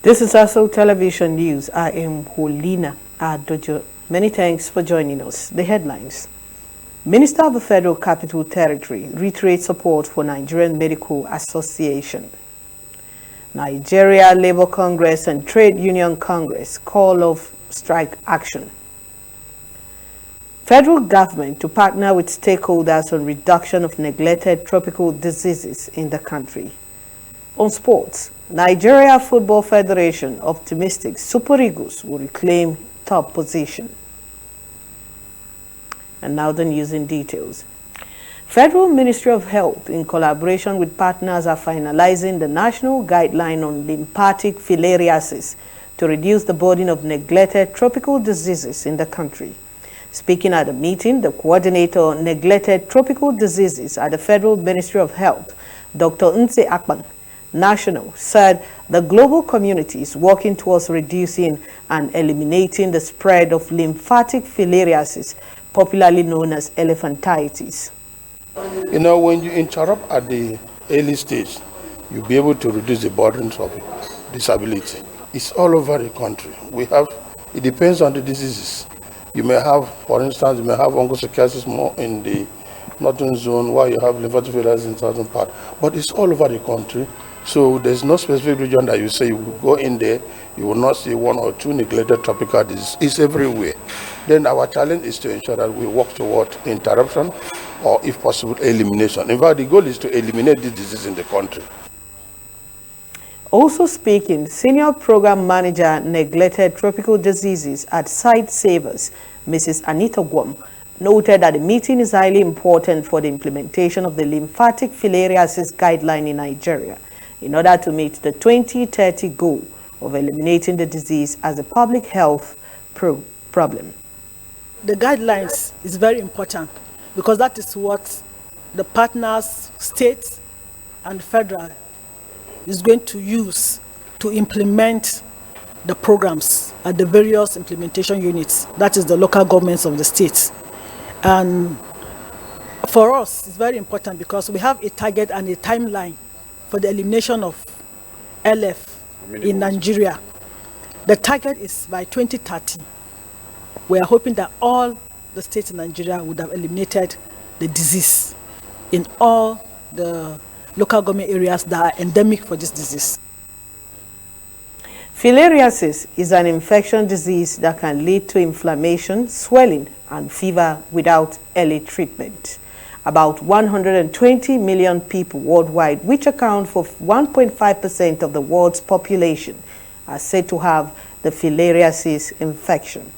This is ASO Television News. I am Holina Adojo. Many thanks for joining us. The headlines. Minister of the Federal Capital Territory reiterates support for Nigerian Medical Association. Nigeria Labour Congress and Trade Union Congress call of strike action. Federal government to partner with stakeholders on reduction of neglected tropical diseases in the country. On sports, Nigeria Football Federation optimistic Super Eagles will reclaim top position. And now the news in details. Federal Ministry of Health, in collaboration with partners, are finalizing the national guideline on lymphatic filariasis to reduce the burden of neglected tropical diseases in the country. Speaking at a meeting, the coordinator on neglected tropical diseases at the Federal Ministry of Health, Dr. Nse Akpan National, said the global community is working towards reducing and eliminating the spread of lymphatic filariasis, popularly known as elephantitis. You know, when you interrupt at the early stage, you'll be able to reduce the burdens of disability. It's all over the country. It depends on the diseases. You may have, for instance, onchocerciasis more in the northern zone, while you have lymphatic filariasis in the southern part. But it's all over the country. So there's no specific region that you say you will go in there, you will not see one or two neglected tropical diseases. It's everywhere. Then our challenge is to ensure that we work toward interruption or, if possible, elimination. In fact, the goal is to eliminate this disease in the country. Also speaking, Senior Program Manager Neglected Tropical Diseases at Sight Savers, Mrs. Anita Guam, noted that the meeting is highly important for the implementation of the lymphatic filariasis guideline in Nigeria in order to meet the 2030 goal of eliminating the disease as a public health problem. The guidelines is very important because that is what the partners, states and federal, is going to use to implement the programs at the various implementation units, that is the local governments of the states. And for us, it's very important because we have a target and a timeline for the elimination of LF in Nigeria. The target is by 2030. We are hoping that all the states in Nigeria would have eliminated the disease in all the local government areas that are endemic for this disease. Filariasis is an infection disease that can lead to inflammation, swelling, and fever without early treatment. About 120 million people worldwide, which account for 1.5% of the world's population, are said to have the filariasis infection.